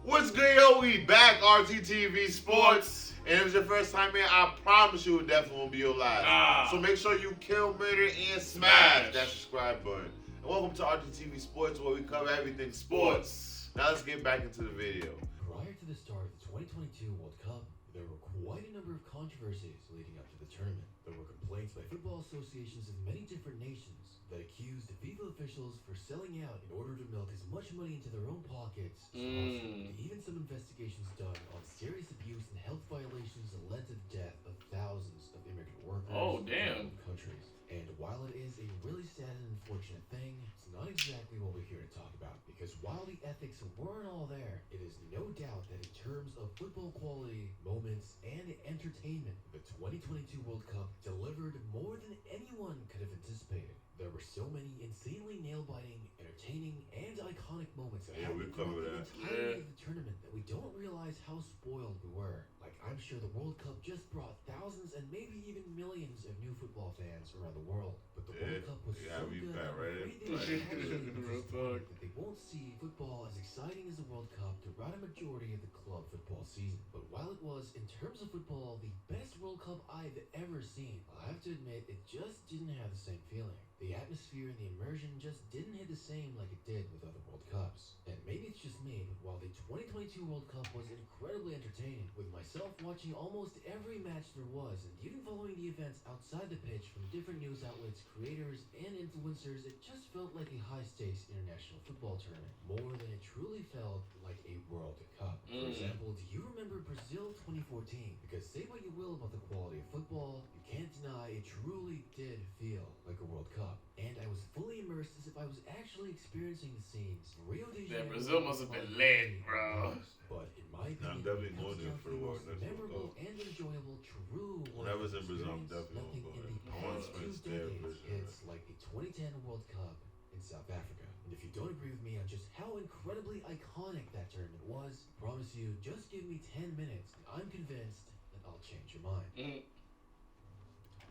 What's good, yo? We back, RTTV Sports. And if it's your first time here, I promise you it definitely won't be your last. So make sure you kill, murder, and smash that subscribe button. And welcome to RTTV Sports, where we cover everything sports. Now let's get back into the video. Prior to the start of the 2022 World Cup, there were quite a number of controversies leading up to the tournament. There were complaints by football associations of many different nations that accused FIFA officials for selling out in order to milk as much money into their own pockets as possible. Even some investigations done on serious abuse and health violations that led to the death of thousands of immigrant workers in countries. And while it is a really sad and unfortunate thing, it's not exactly what we're here to talk about. Because while the ethics weren't all there, it is no doubt that in terms of football quality, moments, and entertainment, the 2022 World Cup delivered more than anyone could have anticipated. There were so many insanely nail-biting, entertaining, and iconic moments that happened throughout the entirety of the tournament that we don't realize how spoiled we were. Like, I'm sure the World Cup just brought thousands and maybe even millions of new football fans around the world. But the World Cup was so good that they won't see football as exciting as the World Cup throughout a majority of the club football season. But while it was, in terms of football, the best World Cup I've ever seen, I have to admit it just didn't have the same feeling. The atmosphere and the immersion just didn't hit the same like it did with other World Cups. And maybe it's just me, but while the 2022 World Cup was incredibly entertaining, with myself watching almost every match there was, and even following the events outside the pitch from different news outlets, creators, and influencers, it just felt like a high-stakes international football tournament, more than it truly felt like a World Cup. For example, do you remember Brazil 2014? Because say what you will about the quality of football, you can't deny it truly did feel like a World Cup. And I was fully immersed as if I was actually experiencing the scenes. Rio de Janeiro. Brazil must have been lit, bro. But in my opinion, I'm definitely going there for the most World memorable and enjoyable true When I was in Brazil, I'm experience. definitely Nothing going in to the go. I want to past spend 2 stay in decades Brazil. hits like the 2010 World Cup in South Africa. And if you don't agree with me on just how incredibly iconic that tournament was, I promise you, just give me 10 minutes and I'm convinced that I'll change your mind.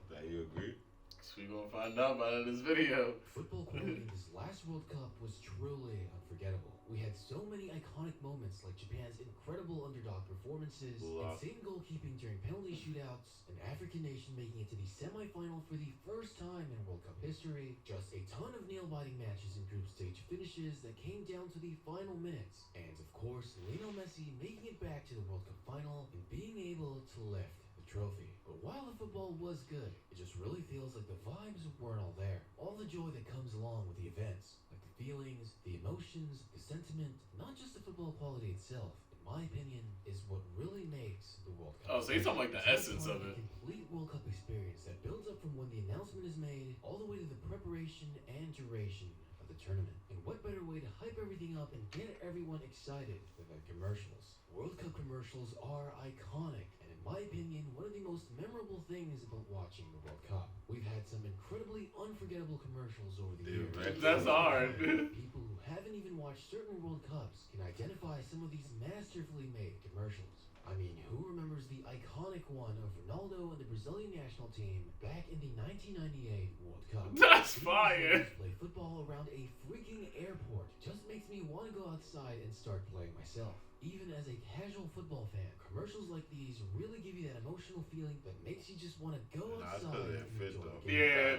That you agree? So we gonna find out about it in this video. Football quality in this last World Cup was truly unforgettable. We had so many iconic moments like Japan's incredible underdog performances, insane goalkeeping during penalty shootouts, an African nation making it to the semi-final for the first time in World Cup history, just a ton of nail-biting matches and group stage finishes that came down to the final minutes, and of course, Lionel Messi making it back to the World Cup final and being able to lift the trophy. But while the football was good, it just really feels like the vibes weren't all there. All the joy that comes along with the events, like the feelings, the emotions, the sentiment, not just the football quality itself, in my opinion, is what really makes the World Cup. Oh, so you're talking like the essence of it. A complete World Cup experience that builds up from when the announcement is made all the way to the preparation and duration of the tournament. And what better way to hype everything up and get everyone excited than commercials? World Cup commercials are iconic, and in my opinion, one of the most memorable things about watching the World Cup. We've had some incredibly unforgettable commercials over the years. That's hard. People who haven't even watched certain World Cups can identify some of these masterfully made commercials. I mean, who remembers the iconic one of Ronaldo and the Brazilian national team back in the 1998 World Cup? That's fire. Play football around a freaking airport just makes me want to go outside and start playing myself. Even as a casual football fan, commercials like these really give you that emotional feeling that makes you just want to go outside and enjoy the game.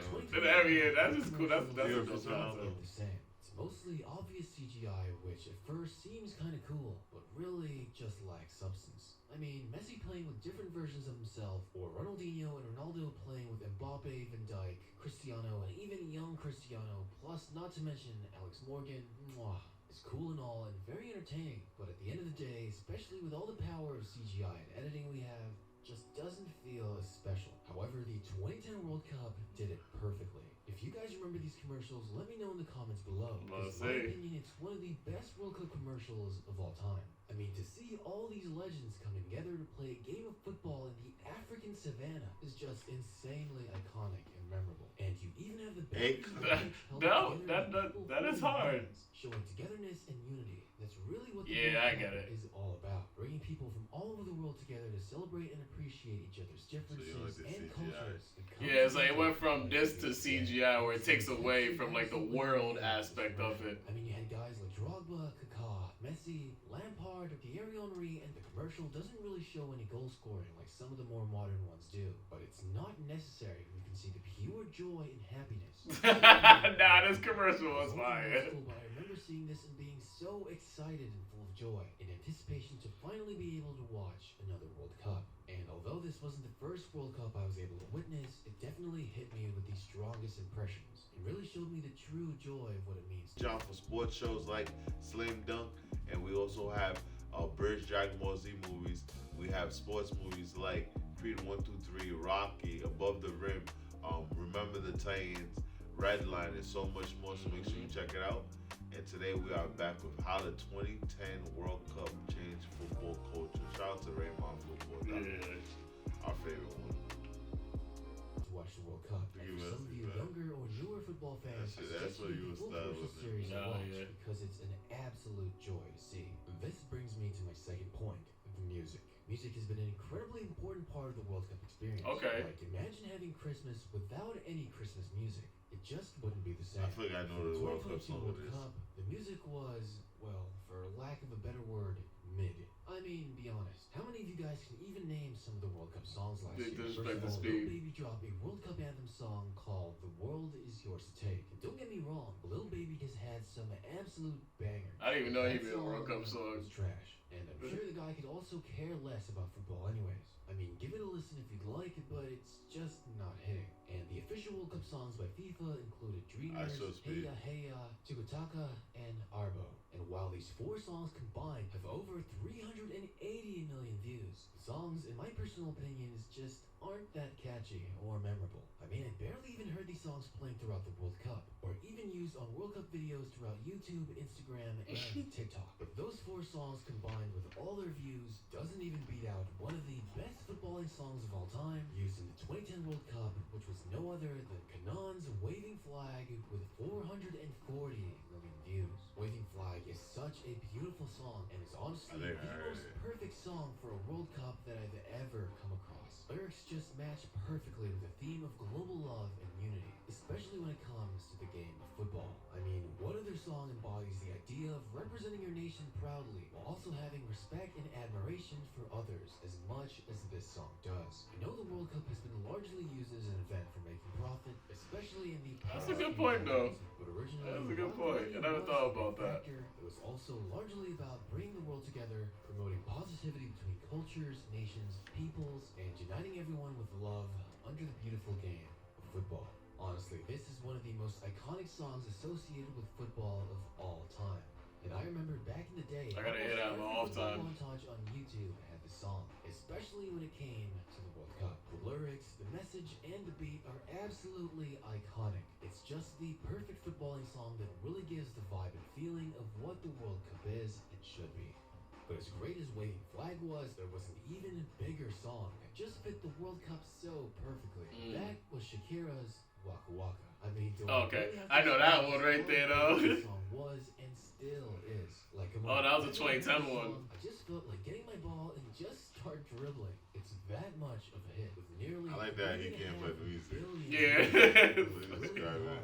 That's just cool. That's a the cool concept. same. It's mostly obvious CGI, which at first seems kind of cool, but really just lacks substance. I mean, Messi playing with different versions of himself, or Ronaldinho and Ronaldo playing with Mbappe, Van Dijk, Cristiano, and even young Cristiano, plus not to mention Alex Morgan. It's cool and all and very entertaining, but at the end of the day, especially with all the power of CGI and editing we have, just doesn't feel as special. However, the 2010 World Cup did it perfectly. If you guys remember these commercials, let me know in the comments below. In my opinion, it's one of the best World Cup commercials of all time. I mean, to see all these legends coming together to play a game of football in the African savannah is just insanely iconic and memorable. And you even have the that is hard. Showing togetherness and unity. That's really what the I World get Cup it. is all about. Bringing people from all over the world world together to celebrate and appreciate each other's differences like the and CGI. cultures. Yeah, it's like it went from this to CGI, where it takes away from like the world aspect of it. I mean, you had guys like Drogba, Kaká, Messi, Lampard, Thierry Henry, and the commercial doesn't really show any goal scoring like some of the more modern ones do. But it's not necessary when you can see the pure joy and happiness. Nah, this commercial was fire. But I remember seeing this and being so excited and full of joy in anticipation to finally be able to watch another World Cup. And although this wasn't the first World Cup I was able to witness, it definitely hit me with the strongest impressions. It really showed me the true joy of what it means. John for sports shows like Slam Dunk, and we also have Bridge Dragon Ball Z movies. We have sports movies like Creed 1, 2, 3, Rocky, Above the Rim, Remember the Titans, Redline, and so much more. So make sure you check it out. And today we are back with how the 2010 World Cup changed football culture. Shout out to Raymond Football. Yeah. Our favorite one. To watch the World Cup. And for some of you younger or newer football fans, That's what you was full series to Oh, watch yeah. because it's an absolute joy to see. This brings me to my second point, the music. Music has been an incredibly important part of the World Cup experience. Okay. Like, imagine having Christmas without any Christmas music. It just wouldn't be the same. I feel like I know the World Cup song World it is. Cup, the music was, well, for lack of a better word, mid. I mean, be honest. How many of you guys can even name some of the World Cup songs last They year? disrespect the First of all, speed. Lil Baby dropped a World Cup anthem song called "The World Is Yours to Take." And don't get me wrong, Lil Baby has had some absolute bangers. I didn't even know he That made a World Cup song. was trash, and I'm sure the guy could also care less about football anyways. I mean, give it a listen if you'd like, but it's just not hitting. And the official World Cup songs by FIFA included Dreamers, Show Speed. Heya Heya, Tukutaka, and Arbo. And while these four songs combined have over 380 million views, the songs, in my personal opinions, just aren't that catchy or memorable. I mean, I barely even heard these songs playing throughout the World Cup, or even used on World Cup videos throughout YouTube, Instagram, and TikTok. But those four songs combined with all their views doesn't even beat out one of the best footballing songs of all time, used in the 2010 World Cup, which was no other than Kanan's Waving Flag with 440 million views. Waving Flag is such a beautiful song and is honestly the most perfect song for a World Cup that I've ever come across. Lyrics just match perfectly with the theme of global love and unity, especially when it comes to the game of football. I mean, what other song embodies the idea of representing your nation proudly while also having respect and admiration for others as much as this song does? I know the World Cup has been largely used as an event for making profit, especially in the That's a good point, though. But originally, That's a good point. I never thought about that. It was also largely about bringing the world together, promoting positivity between cultures, nations, peoples, and uniting everyone with love under the beautiful game of football. Honestly, this is one of the most iconic songs associated with football of all time. And I remember back in the day, I gotta hear that in my off time. montage on YouTube had the song, especially when it came to the World Cup. The lyrics, the message, and the beat are absolutely iconic. It's just the perfect footballing song that really gives the vibe and feeling of what the World Cup is and should be. But as great as Waving Flag was, there was an even bigger song that just fit the World Cup so perfectly. That was Shakira's Waka Waka. I mean, Okay, I know that one right there, though. The song was and still is. Like, come Oh, on. that was a Every 2010 song, one. I just felt like getting my ball and just start dribbling. It's that much of a hit with nearly. I like that he can't play the music. Yeah. Really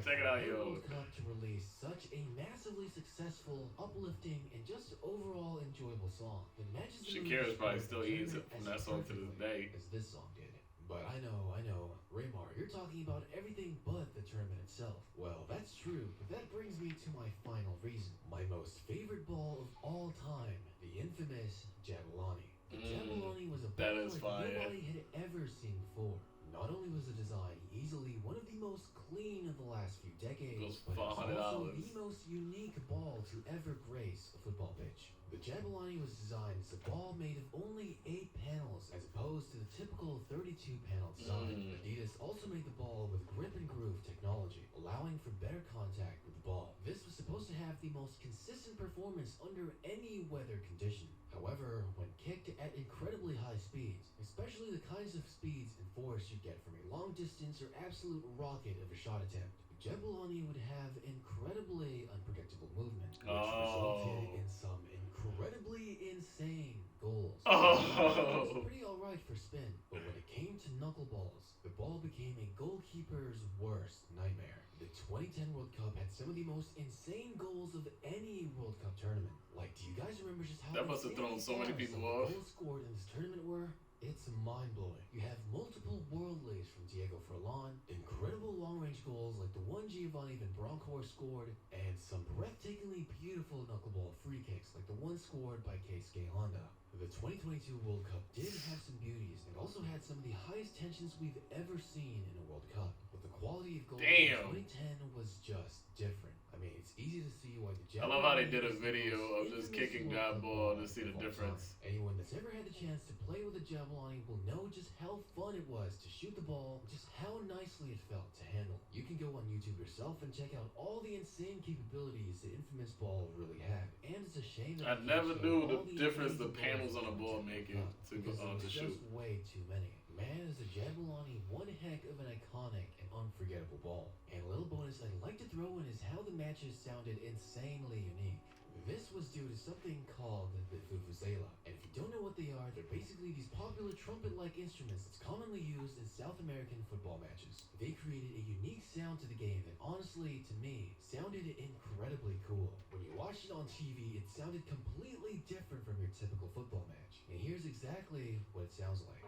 Check it out, hard yo. World Cup to release such a massively successful, uplifting, and just overall enjoyable song. It matches the Shakira's mood probably of still the eats it tournament from as that song to this perfectly day. as this song did. But I know, Raymar, you're talking about everything but the tournament itself. Well, that's true, but that brings me to my final reason. My most favorite ball of all time, the infamous Jabulani. The Jabulani was a That ball is like fire. nobody had ever seen before. Not only was the design easily one of the most clean of the last few decades, Goes but it was also $400. the most unique ball to ever grace a football pitch. The Jabulani was designed as a ball made of only 8 panels as opposed to the typical 32-panel design. Adidas also made the ball with grip and groove technology, allowing for better contact with the ball. This was supposed to have the most consistent performance under any weather condition. However, when kicked at incredibly high speeds, especially the kinds of speeds and force you get from a long distance or absolute rocket of a shot attempt, Jabulani would have incredibly unpredictable movement, which resulted in some incredibly insane goals. Oh. It was pretty alright for spin, but when it came to knuckleballs, the ball became a goalkeeper's worst nightmare. The 2010 World Cup had some of the most insane goals of any World Cup tournament. Like, do you guys remember just how That must have thrown so many people off. goals scored in this tournament were? It's mind-blowing. You have multiple world leads from Diego Forlan, incredible long-range goals like the one Giovanni Van Bronckhorst scored, and some breathtakingly beautiful knuckleball free kicks like the one scored by Keisuke Honda. The 2022 World Cup did have some beauties and also had some of the highest tensions we've ever seen in a World Cup, but the quality of goals in 2010 was just different. I mean, it's easy to see why the I love how they did a Jabulani is the video most of just infamous kicking World that Cup ball to see the of all difference. time. Anyone that's ever had the chance to play with a Jabulani will know just how fun it was to shoot the ball, just how nicely it felt to handle. You can go on YouTube yourself and check out all the insane capabilities the infamous ball really had. And it's a shame that I never knew the all the difference the amazing panels on a goals ball in make the it Cup, to go because to there's shoot. just way too many. Man, is the Jabulani one heck of an iconic and unforgettable ball. And a little bonus I'd like to throw in is how the matches sounded insanely unique. This was due to something called the vuvuzela, and if you don't know what they are, they're basically these popular trumpet-like instruments that's commonly used in South American football matches. They created a unique sound to the game that honestly, to me, sounded incredibly cool. When you watched it on TV, it sounded completely different from your typical football match. And here's exactly what it sounds like.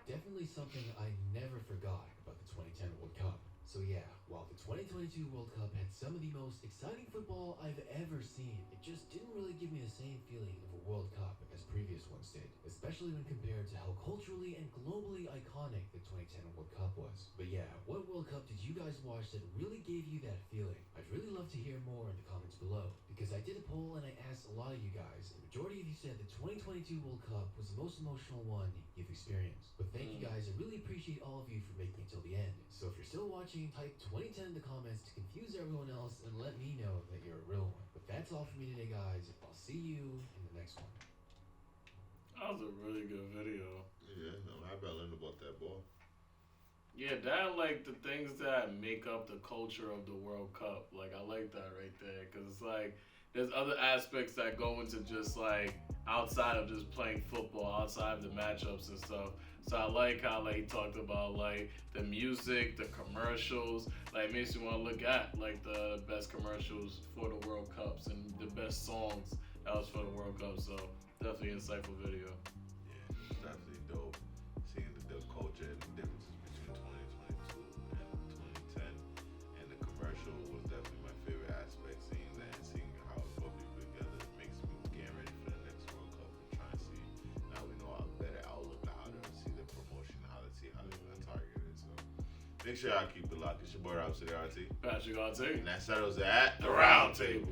Definitely something I never forgot about the 2010 World Cup. So yeah, while the 2022 World Cup had some of the most exciting football I've ever seen, it just didn't really give me the same feeling of a World Cup as previous ones did, especially when compared to how culturally and globally iconic the 2010 World Cup was. But yeah, what World Cup did you guys watch that really gave you that feeling? I'd really love to hear more in the comments below, because I did a poll and I asked a lot of you guys, and the majority of you said the 2022 World Cup was the most emotional one you've experienced. But thank you guys, I really appreciate all of you for making it till the end. So if you're still watching, type 2010 in the comments to confuse everyone else and let me know that you're a real one. But that's all for me today, guys. I'll see you in the next one. That was a really good video. Yeah, I'm happy I learned about that ball. Yeah, that like the things that make up the culture of the World Cup. Like I like that right there, because it's like there's other aspects that go into just like outside of just playing football, outside of the matchups and stuff. So I like how like he talked about like the music, the commercials. Like it makes you want to look at like the best commercials for the World Cups and the best songs that was for the World Cup. So definitely insightful video. Yeah, it's definitely dope. Seeing the culture and the differences between 2022 and 2010. And the commercial was definitely my favorite aspect. Seeing that and seeing how it brought people together makes me get ready for the next World Cup and try and see. Now we know a better outlook on how to see the promotion, how to see how they're going to target it. So make sure y'all keep it locked. It's your boy Robcityrt. Patricrt. And that settles it at The round table.